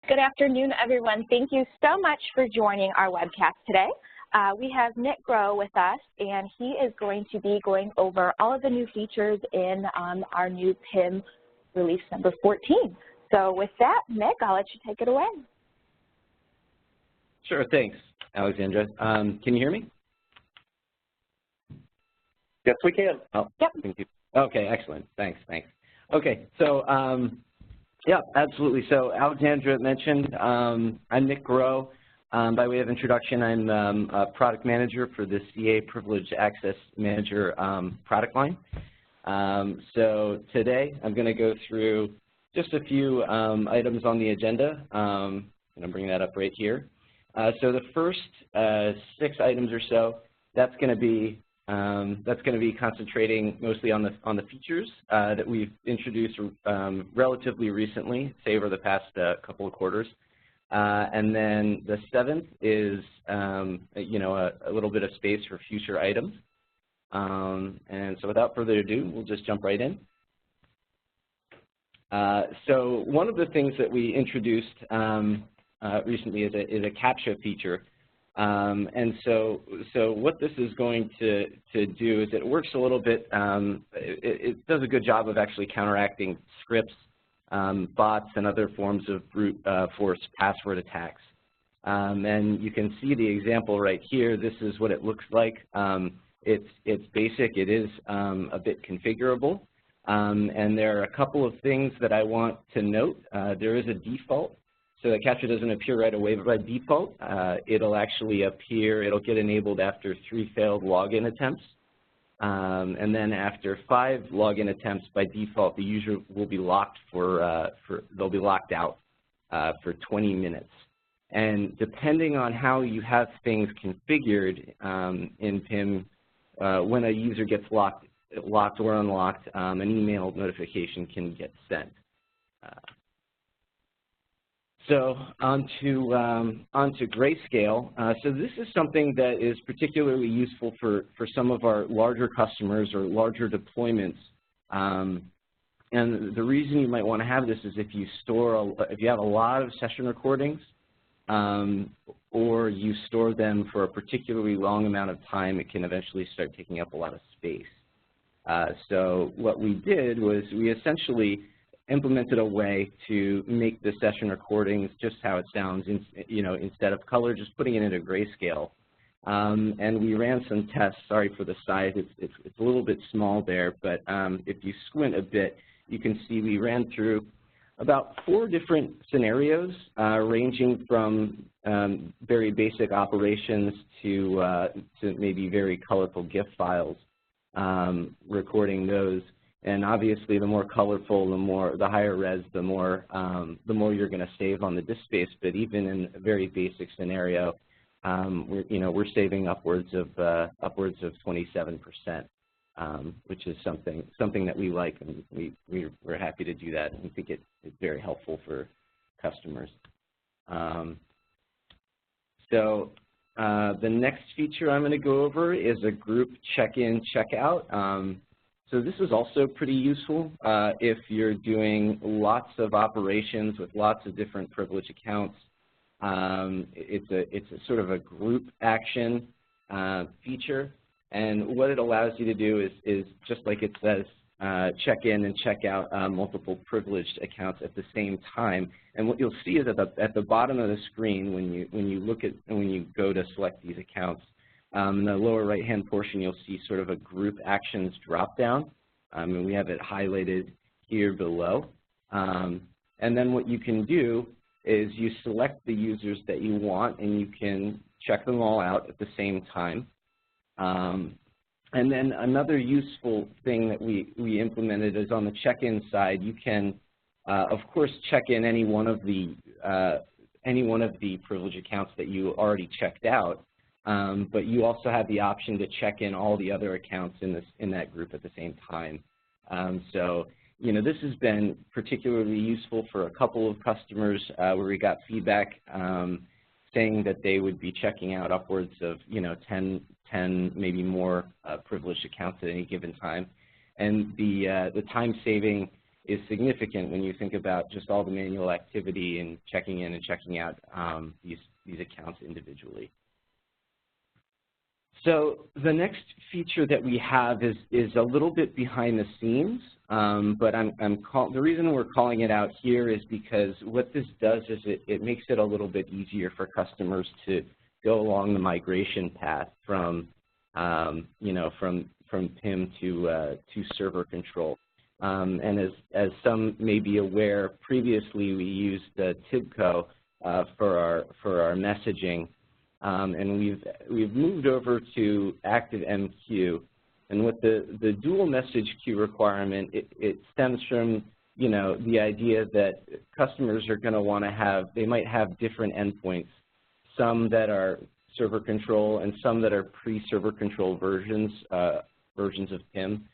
Good afternoon, everyone. Thank you so much for joining our webcast today. We have Groh with us, and he is going to be going over all of the new features in our new PIM release number 14. So with that, Nick, I'll let you take it away. Sure, thanks, Alexandra. Can you hear me? Yes, we can. Oh, yep. Thank you. Okay, excellent. Thanks. Okay, so yeah, absolutely. So Alexandra mentioned I'm Nick Groh. By way of introduction, I'm a product manager for the CA Privileged Access Manager product line. So today I'm going to go through just a few items on the agenda. I'm going to bring that up right here. So the first 6 items or so, that's going to be concentrating mostly on the features that we've introduced relatively recently, say over the past couple of quarters. And then the 7th is a little bit of space for future items. And so without further ado, we'll just jump right in. So one of the things that we introduced recently is a CAPTCHA feature. And so what this is going to do is it works a little bit, it does a good job of actually counteracting scripts, bots, and other forms of brute force password attacks. And you can see the example right here. This is what it looks like. It's basic. It is a bit configurable. And there are a couple of things that I want to note. There is a default. So the CAPTCHA doesn't appear right away, but by default, it'll actually appear, it'll get enabled after 3 failed login attempts. And then after 5 login attempts, by default, the user will be locked they'll be locked out for 20 minutes. And depending on how you have things configured in PIM, when a user gets locked or unlocked, an email notification can get sent. So onto Grayscale. So this is something that is particularly useful for some of our larger customers or larger deployments. And the reason you might want to have this is if you have a lot of session recordings, or you store them for a particularly long amount of time, it can eventually start taking up a lot of space. So what we did was we essentially implemented a way to make the session recordings just how it sounds, instead of color, just putting it into grayscale. And we ran some tests. Sorry for the size. It's a little bit small there, but if you squint a bit, you can see we ran through about 4 different scenarios, ranging from very basic operations to maybe very colorful GIF files, recording those. And obviously, the more colorful, the higher res, the more you're going to save on the disk space. But even in a very basic scenario, we're saving upwards of 27%, which is something that we like, and we're happy to do that, and we think it's very helpful for customers. So the next feature I'm going to go over is a group check-in, check-out. So this is also pretty useful if you're doing lots of operations with lots of different privileged accounts. It's a sort of a group action feature, and what it allows you to do is just like it says, check in and check out multiple privileged accounts at the same time. And what you'll see is at the bottom of the screen when you go to select these accounts, in the lower right-hand portion, you'll see sort of a group actions drop-down, and we have it highlighted here below. And then what you can do is you select the users that you want, and you can check them all out at the same time. And then another useful thing that we implemented is on the check-in side, you can, of course, check in any one of the privileged accounts that you already checked out. But you also have the option to check in all the other accounts in that group at the same time. So, this has been particularly useful for a couple of customers where we got feedback saying that they would be checking out upwards of 10 maybe more privileged accounts at any given time. And the time saving is significant when you think about just all the manual activity and checking in and checking out these accounts individually. So the next feature that we have is a little bit behind the scenes, but the reason we're calling it out here is because what this does is it makes it a little bit easier for customers to go along the migration path from from PIM to server control. And as some may be aware, previously we used TIBCO for our messaging. And we've moved over to ActiveMQ, and what the dual message queue requirement, it stems from the idea that customers are going to want to have, they might have different endpoints, some that are server control and some that are pre-server control versions of PIM,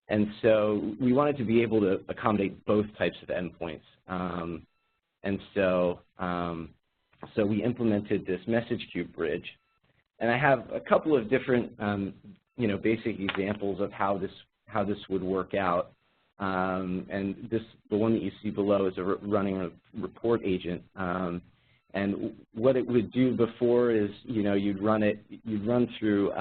and so we wanted to be able to accommodate both types of endpoints, and so we implemented this message queue bridge. And I have a couple of different, basic examples of how this would work out. And the one that you see below is running a report agent. And what it would do before is, you'd run through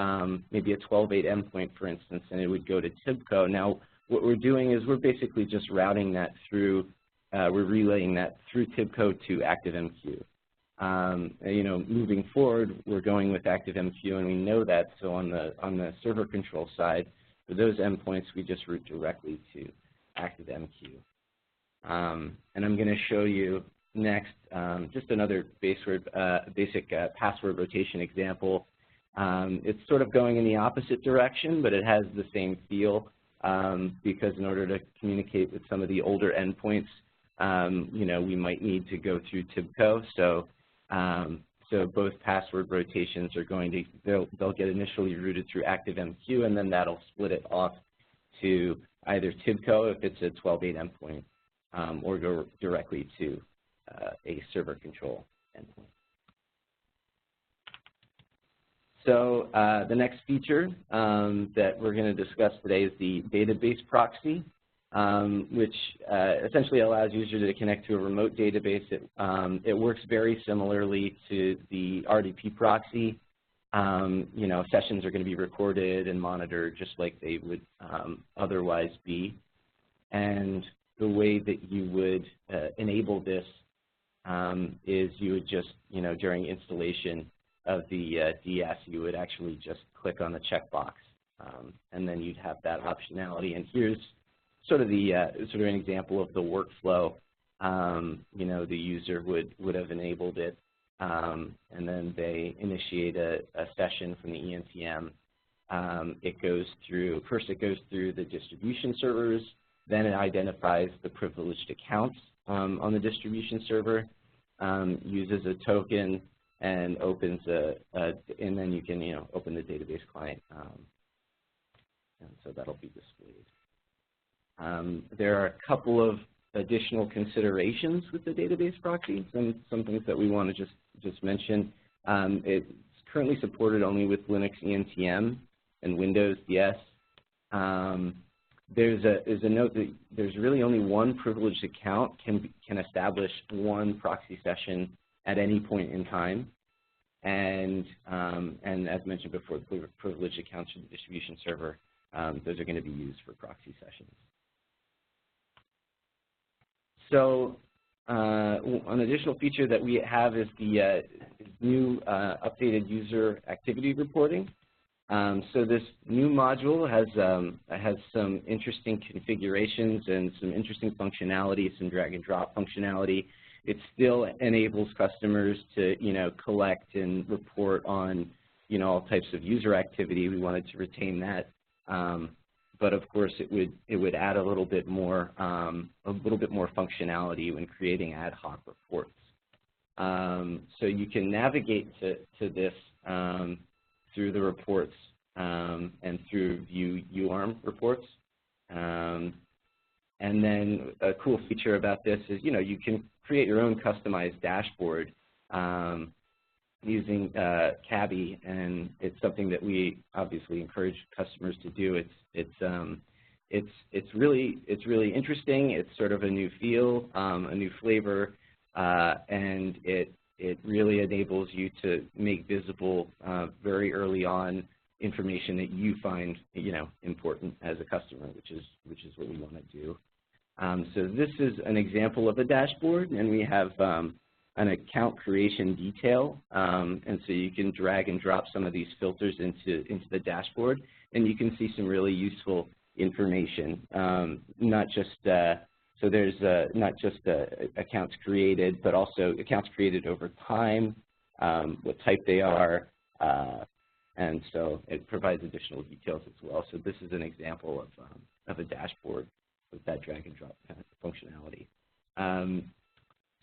maybe a 12.8 endpoint, for instance, and it would go to TIBCO. Now, what we're doing is we're basically just routing that through, we're relaying that through TIBCO to ActiveMQ. Moving forward, we're going with ActiveMQ, and we know that. So on the server control side, for those endpoints, we just route directly to ActiveMQ. And I'm going to show you next just another basic password rotation example. It's sort of going in the opposite direction, but it has the same feel because in order to communicate with some of the older endpoints, we might need to go through TIBCO. So both password rotations are going to, they'll get initially routed through ActiveMQ, and then that'll split it off to either TIBCO if it's a 12.8 endpoint, or go directly to a server control endpoint. So the next feature that we're going to discuss today is the database proxy, which essentially allows users to connect to a remote database. It works very similarly to the RDP proxy. Sessions are going to be recorded and monitored just like they would otherwise be. And the way that you would enable this is you would just, during installation of the DS, you would actually just click on the checkbox, and then you'd have that optionality. And here's sort of an example of the workflow. The user would have enabled it, and then they initiate a session from the ENTM. It goes through the distribution servers, then it identifies the privileged accounts on the distribution server, uses a token, and opens and then you can open the database client, and so that'll be displayed. There are a couple of additional considerations with the database proxy, some things that we want to just mention. It's currently supported only with Linux ENTM and Windows DS. There's a note that there's really only one privileged account can establish one proxy session at any point in time, and as mentioned before, the privileged accounts from the distribution server, those are going to be used for proxy sessions. So an additional feature that we have is the new updated user activity reporting. So this new module has some interesting configurations and some interesting functionality, some drag and drop functionality. It still enables customers to collect and report on all types of user activity. We wanted to retain that. But of course, it would add a little bit more functionality when creating ad hoc reports. So you can navigate to this through the reports and through view UARM reports. And then a cool feature about this is you can create your own customized dashboard using CABI, and it's something that we obviously encourage customers to do. It's it's really interesting. It's sort of a new feel, a new flavor, and it really enables you to make visible very early on information that you find important as a customer, which is what we want to do. So this is an example of a dashboard, and we have an account creation detail, and so you can drag and drop some of these filters into the dashboard, and you can see some really useful information. Not just so there's not just accounts created, but also accounts created over time, what type they are, and so it provides additional details as well. So this is an example of a dashboard with that drag and drop kind of functionality.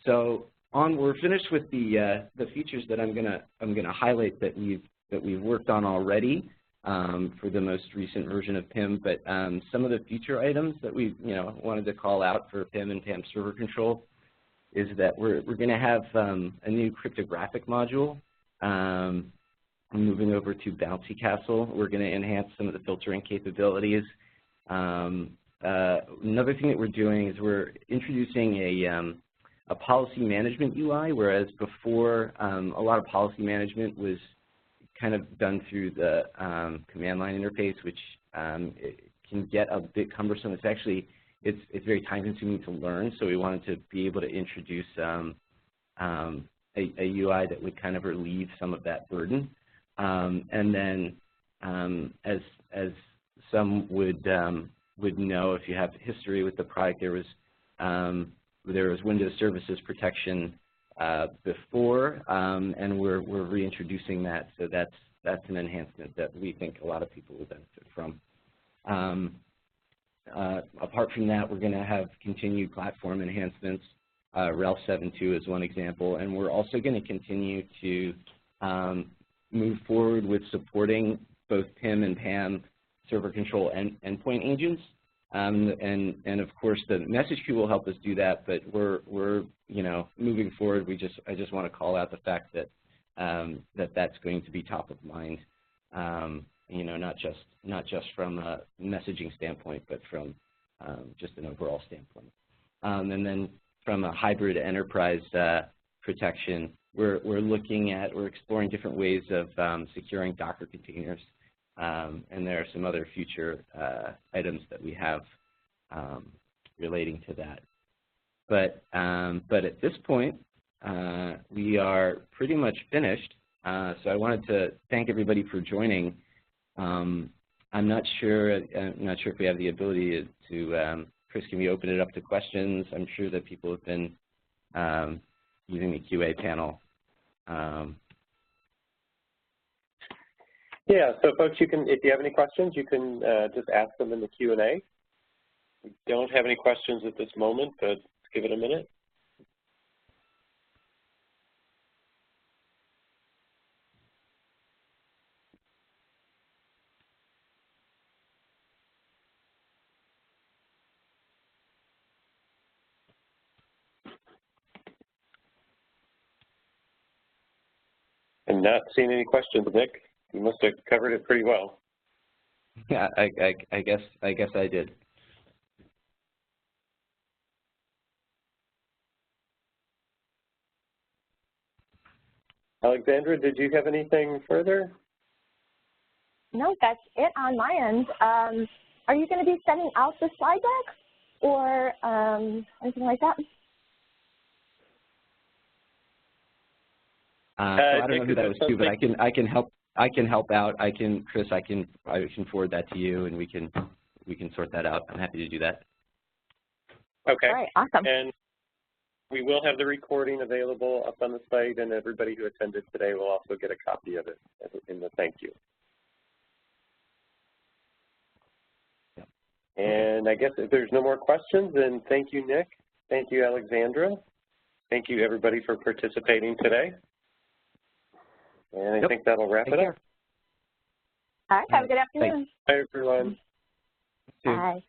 So we're finished with the features that I'm gonna highlight that we've worked on already for the most recent version of PIM. But some of the feature items that we wanted to call out for PIM and PAM server control is that we're going to have a new cryptographic module. Moving over to Bouncy Castle, we're going to enhance some of the filtering capabilities. Another thing that we're doing is we're introducing a policy management UI, whereas before a lot of policy management was kind of done through the command line interface, which it can get a bit cumbersome. It's very time consuming to learn, so we wanted to be able to introduce a UI that would kind of relieve some of that burden. And then as some would know, if you have history with the product, there was Windows Services Protection before, and we're reintroducing that. So that's an enhancement that we think a lot of people will benefit from. Apart from that, we're going to have continued platform enhancements. RHEL 7.2 is one example, and we're also going to continue to move forward with supporting both PIM and PAM server control endpoint agents. And of course the message queue will help us do that, but we're moving forward. I just want to call out the fact that that's going to be top of mind. Not just from a messaging standpoint, but from just an overall standpoint. And then from a hybrid enterprise protection, we're exploring different ways of securing Docker containers. And there are some other future items that we have relating to that. But at this point, we are pretty much finished. So I wanted to thank everybody for joining. I'm not sure if we have the ability to Chris, can we open it up to questions? I'm sure that people have been using the QA panel. Yeah, so folks, if you have any questions, you can just ask them in the Q&A. We don't have any questions at this moment, but let's give it a minute. I'm not seeing any questions, Nick. You must have covered it pretty well. Yeah, I guess I did. Alexandra, did you have anything further? No, that's it on my end. Are you going to be sending out the slide deck or anything like that? So I don't know who that was to, but I can help. I can help out. Chris, I can forward that to you, and we can sort that out. I'm happy to do that. Okay. All right. Awesome. And we will have the recording available up on the site, and everybody who attended today will also get a copy of it in the thank you. Yep. And I guess if there's no more questions, then thank you, Nick. Thank you, Alexandra. Thank you, everybody, for participating today. And I think that'll wrap it up. All right. Have a good afternoon. Thanks. Bye, everyone. Bye.